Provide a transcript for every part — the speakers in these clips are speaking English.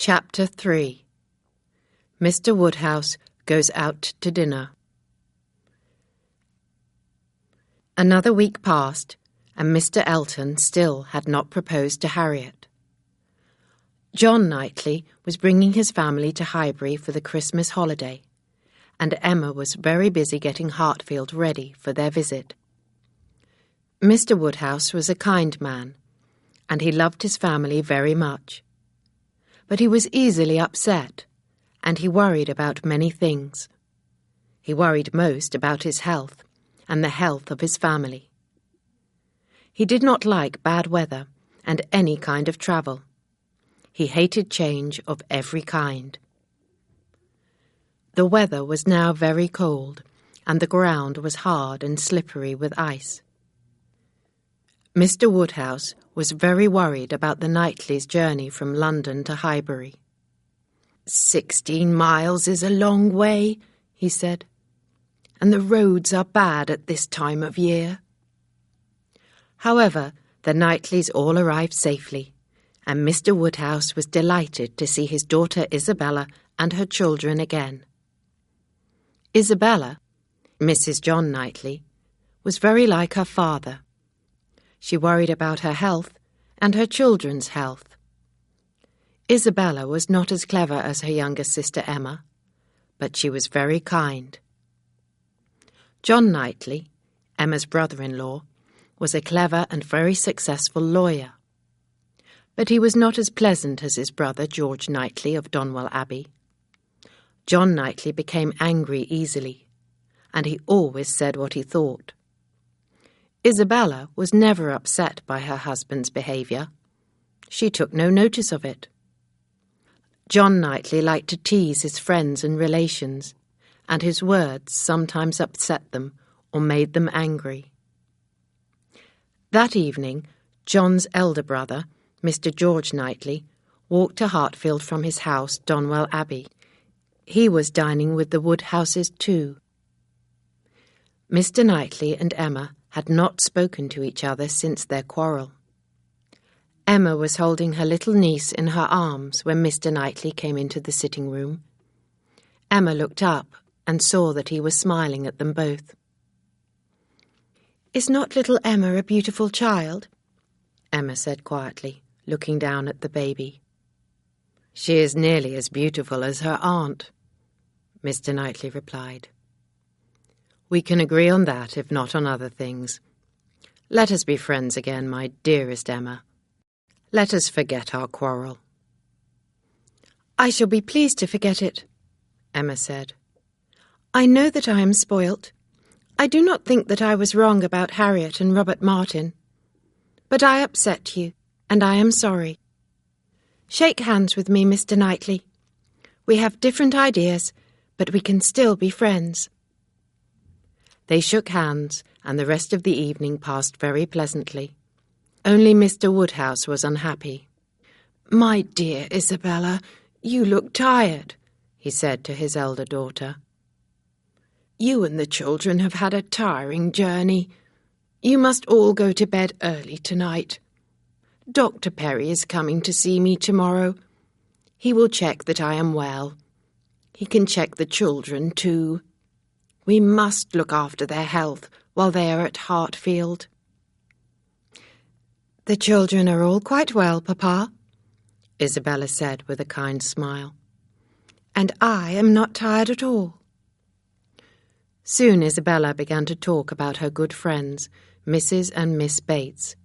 Ch.3. Mr. Woodhouse goes out to dinner. Another week passed, and Mr. Elton still had not proposed to Harriet. John Knightley was bringing his family to Highbury for the Christmas holiday, and Emma was very busy getting Hartfield ready for their visit. Mr. Woodhouse was a kind man, and he loved his family very much. But he was easily upset, and he worried about many things. He worried most about his health and the health of his family. He did not like bad weather and any kind of travel. He hated change of every kind. The weather was now very cold, and the ground was hard and slippery with ice. Mr. Woodhouse was very worried about the Knightleys' journey from London to Highbury. 16 miles is a long way, he said, and the roads are bad at this time of year. However, the Knightleys all arrived safely, and Mr. Woodhouse was delighted to see his daughter Isabella and her children again. Isabella, Mrs. John Knightley, was very like her father. She worried about her health and her children's health. Isabella was not as clever as her younger sister Emma, but she was very kind. John Knightley, Emma's brother-in-law, was a clever and very successful lawyer. But he was not as pleasant as his brother George Knightley of Donwell Abbey. John Knightley became angry easily, and he always said what he thought. Isabella was never upset by her husband's behaviour. She took no notice of it. John Knightley liked to tease his friends and relations, and his words sometimes upset them or made them angry. That evening, John's elder brother, Mr. George Knightley, walked to Hartfield from his house, Donwell Abbey. He was dining with the Woodhouses too. Mr. Knightley and Emma had not spoken to each other since their quarrel. Emma was holding her little niece in her arms when Mr. Knightley came into the sitting-room. Emma looked up and saw that he was smiling at them both. "Is not little Emma a beautiful child?" Emma said quietly, looking down at the baby. "She is nearly as beautiful as her aunt," Mr. Knightley replied. "We can agree on that, if not on other things. Let us be friends again, my dearest Emma. Let us forget our quarrel." "I shall be pleased to forget it," Emma said. "I know that I am spoilt. I do not think that I was wrong about Harriet and Robert Martin. But I upset you, and I am sorry. Shake hands with me, Mr. Knightley. We have different ideas, but we can still be friends." They shook hands, and the rest of the evening passed very pleasantly. Only Mr. Woodhouse was unhappy. "My dear Isabella, you look tired," he said to his elder daughter. "You and the children have had a tiring journey. You must all go to bed early tonight. Dr. Perry is coming to see me tomorrow. He will check that I am well. He can check the children too. We must look after their health while they are at Hartfield." "The children are all quite well, Papa," Isabella said with a kind smile. "And I am not tired at all." Soon Isabella began to talk about her good friends, Mrs. and Miss Bates.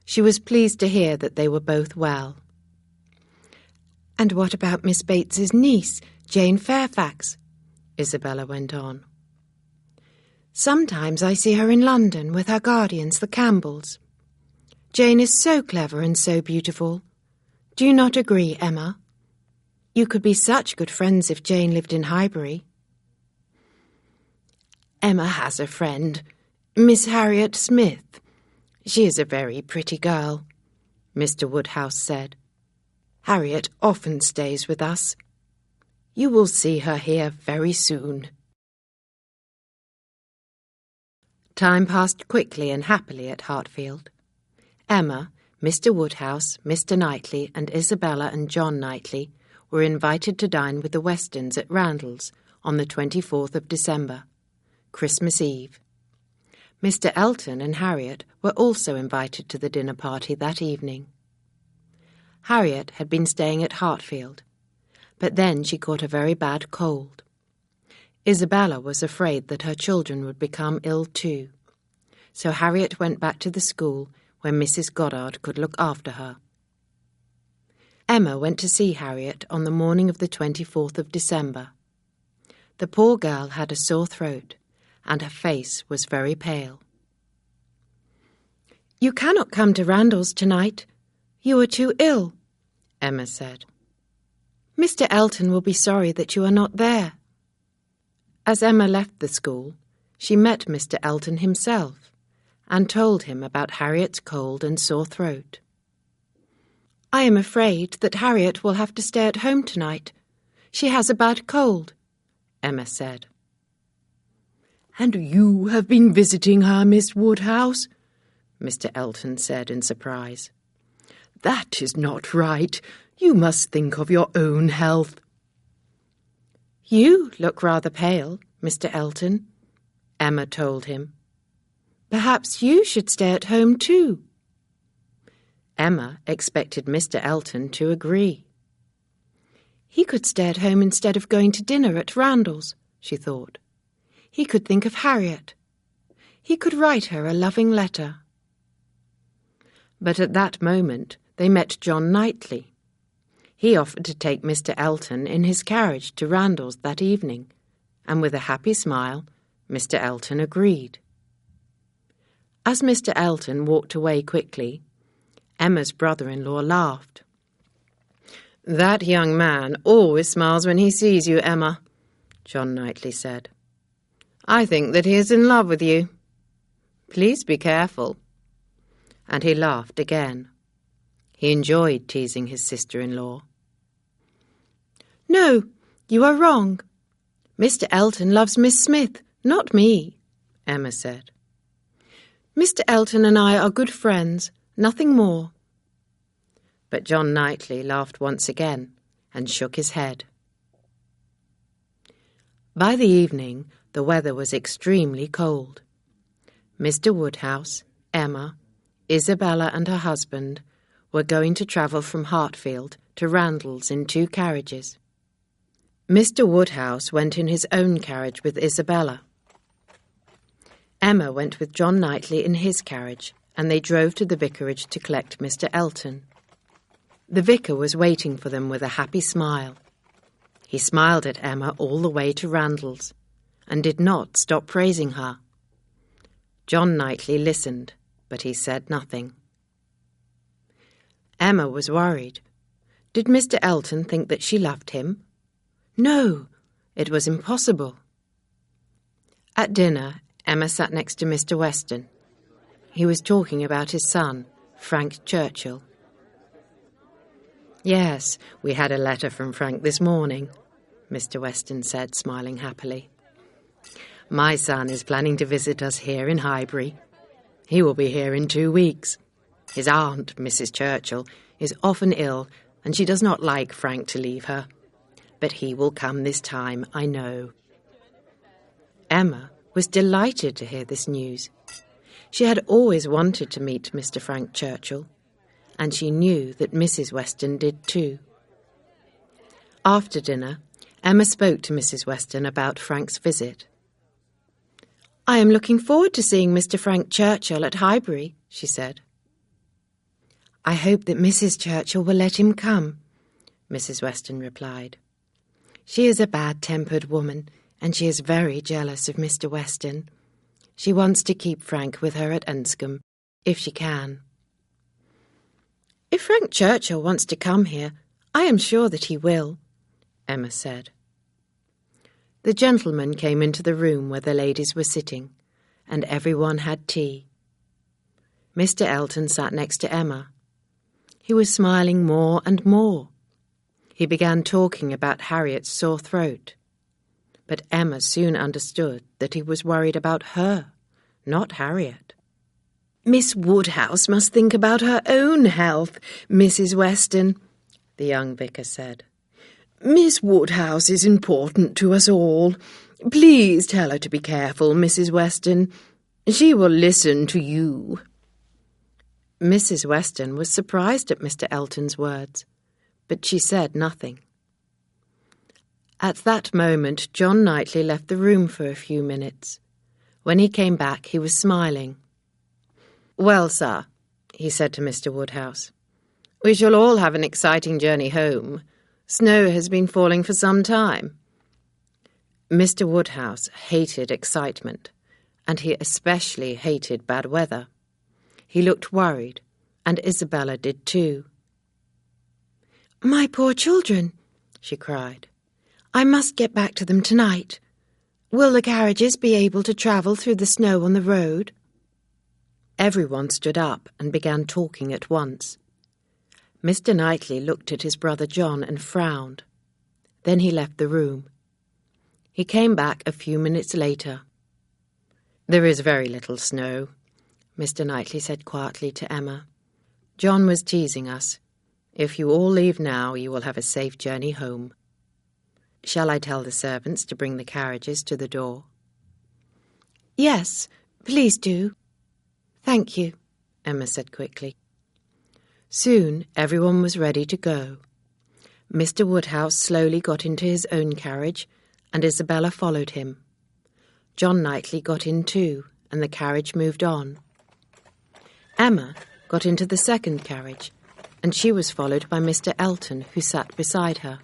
She was pleased to hear that they were both well. "And what about Miss Bates's niece, Jane Fairfax?" Isabella went on. "Sometimes I see her in London with her guardians, the Campbells. Jane is so clever and so beautiful. Do you not agree, Emma? You could be such good friends if Jane lived in Highbury." "Emma has a friend, Miss Harriet Smith. She is a very pretty girl," Mr. Woodhouse said. "Harriet often stays with us. You will see her here very soon." Time passed quickly and happily at Hartfield. Emma, Mr. Woodhouse, Mr. Knightley, and Isabella and John Knightley were invited to dine with the Westons at Randall's on the 24th of December, Christmas Eve. Mr. Elton and Harriet were also invited to the dinner party that evening. Harriet had been staying at Hartfield, but then she caught a very bad cold. Isabella was afraid that her children would become ill too, so Harriet went back to the school where Mrs. Goddard could look after her. Emma went to see Harriet on the morning of the 24th of December. The poor girl had a sore throat, and her face was very pale. "You cannot come to Randall's tonight. You are too ill," Emma said. "Mr. Elton will be sorry that you are not there." As Emma left the school, she met Mr. Elton himself and told him about Harriet's cold and sore throat. "I am afraid that Harriet will have to stay at home tonight. She has a bad cold," Emma said. "And you have been visiting her, Miss Woodhouse?" Mr. Elton said in surprise. "That is not right. You must think of your own health." "You look rather pale, Mr. Elton," Emma told him. "Perhaps you should stay at home too." Emma expected Mr. Elton to agree. He could stay at home instead of going to dinner at Randall's, she thought. He could think of Harriet. He could write her a loving letter. But at that moment they met John Knightley. He offered to take Mr. Elton in his carriage to Randall's that evening, and with a happy smile, Mr. Elton agreed. As Mr. Elton walked away quickly, Emma's brother-in-law laughed. "That young man always smiles when he sees you, Emma," John Knightley said. "I think that he is in love with you. Please be careful." And he laughed again. He enjoyed teasing his sister-in-law. "No, you are wrong. Mr. Elton loves Miss Smith, not me," Emma said. "Mr. Elton and I are good friends, nothing more." But John Knightley laughed once again and shook his head. By the evening, the weather was extremely cold. Mr. Woodhouse, Emma, Isabella and her husband were going to travel from Hartfield to Randall's in 2 carriages. Mr. Woodhouse went in his own carriage with Isabella. Emma went with John Knightley in his carriage, and they drove to the vicarage to collect Mr. Elton. The vicar was waiting for them with a happy smile. He smiled at Emma all the way to Randall's, and did not stop praising her. John Knightley listened, but he said nothing. Emma was worried. Did Mr. Elton think that she loved him? No, it was impossible. At dinner, Emma sat next to Mr. Weston. He was talking about his son, Frank Churchill. "Yes, we had a letter from Frank this morning," Mr. Weston said, smiling happily. "My son is planning to visit us here in Highbury. He will be here in 2 weeks. His aunt, Mrs. Churchill, is often ill, and she does not like Frank to leave her. But he will come this time, I know." Emma was delighted to hear this news. She had always wanted to meet Mr. Frank Churchill, and she knew that Mrs. Weston did too. After dinner, Emma spoke to Mrs. Weston about Frank's visit. "I am looking forward to seeing Mr. Frank Churchill at Highbury," she said. "I hope that Mrs. Churchill will let him come," Mrs. Weston replied. "She is a bad-tempered woman, and she is very jealous of Mr. Weston. She wants to keep Frank with her at Enscombe, if she can." "If Frank Churchill wants to come here, I am sure that he will," Emma said. The gentlemen came into the room where the ladies were sitting, and everyone had tea. Mr. Elton sat next to Emma. He was smiling more and more. He began talking about Harriet's sore throat. But Emma soon understood that he was worried about her, not Harriet. "Miss Woodhouse must think about her own health, Mrs. Weston," the young vicar said. Miss Woodhouse is important to us all. Please tell her to be careful, Mrs. Weston. She will listen to you." Mrs. Weston was surprised at Mr. Elton's words, but she said nothing. At that moment, John Knightley left the room for a few minutes. When he came back, he was smiling. "Well, sir," he said to Mr. Woodhouse, "we shall all have an exciting journey home. Snow has been falling for some time." Mr. Woodhouse hated excitement, and he especially hated bad weather. He looked worried, and Isabella did too. "My poor children," she cried. "I must get back to them tonight. Will the carriages be able to travel through the snow on the road?" Everyone stood up and began talking at once. Mr. Knightley looked at his brother John and frowned. Then he left the room. He came back a few minutes later. "There is very little snow," Mr. Knightley said quietly to Emma. "John was teasing us. If you all leave now, you will have a safe journey home. Shall I tell the servants to bring the carriages to the door?" "Yes, please do." "Thank you," Emma said quickly. Soon everyone was ready to go. Mr. Woodhouse slowly got into his own carriage, and Isabella followed him. John Knightley got in too, and the carriage moved on. Emma got into the second carriage, and she was followed by Mr. Elton, who sat beside her.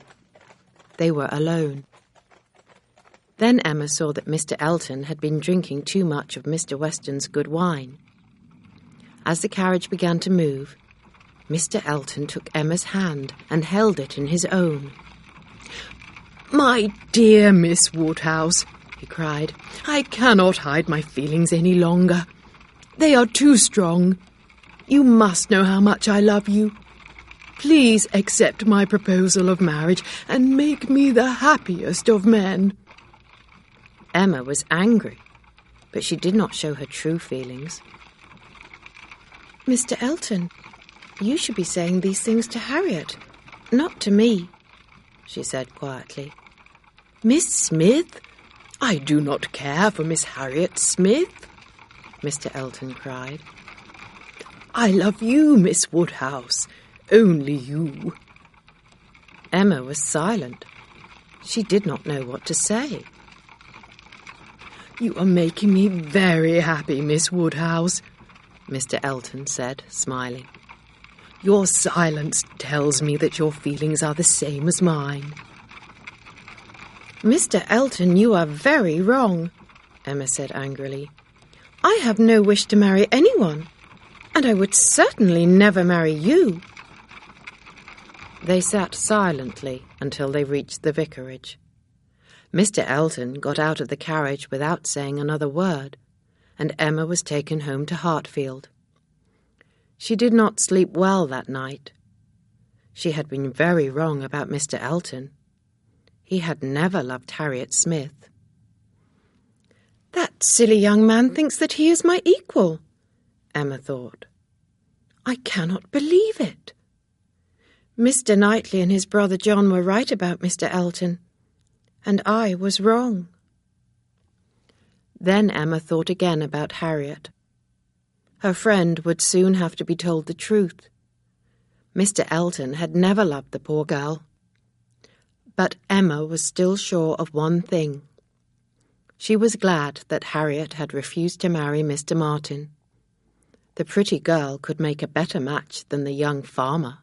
They were alone. Then Emma saw that Mr. Elton had been drinking too much of Mr. Weston's good wine. As the carriage began to move, Mr. Elton took Emma's hand and held it in his own. "My dear Miss Woodhouse," he cried, "I cannot hide my feelings any longer. They are too strong. You must know how much I love you. Please accept my proposal of marriage and make me the happiest of men." Emma was angry, but she did not show her true feelings. "Mr. Elton, you should be saying these things to Harriet, not to me," she said quietly. "Miss Smith? I do not care for Miss Harriet Smith," Mr. Elton cried. "I love you, Miss Woodhouse, only you." Emma was silent. She did not know what to say. "You are making me very happy, Miss Woodhouse," Mr. Elton said, smiling. "Your silence tells me that your feelings are the same as mine." "Mr. Elton, you are very wrong," Emma said angrily. "I have no wish to marry anyone, and I would certainly never marry you." They sat silently until they reached the vicarage. Mr. Elton got out of the carriage without saying another word, and Emma was taken home to Hartfield. She did not sleep well that night. She had been very wrong about Mr. Elton. He had never loved Harriet Smith. "That silly young man thinks that he is my equal," Emma thought. "I cannot believe it. Mr. Knightley and his brother John were right about Mr. Elton, and I was wrong." Then Emma thought again about Harriet. Her friend would soon have to be told the truth. Mr. Elton had never loved the poor girl. But Emma was still sure of one thing. She was glad that Harriet had refused to marry Mr. Martin. The pretty girl could make a better match than the young farmer.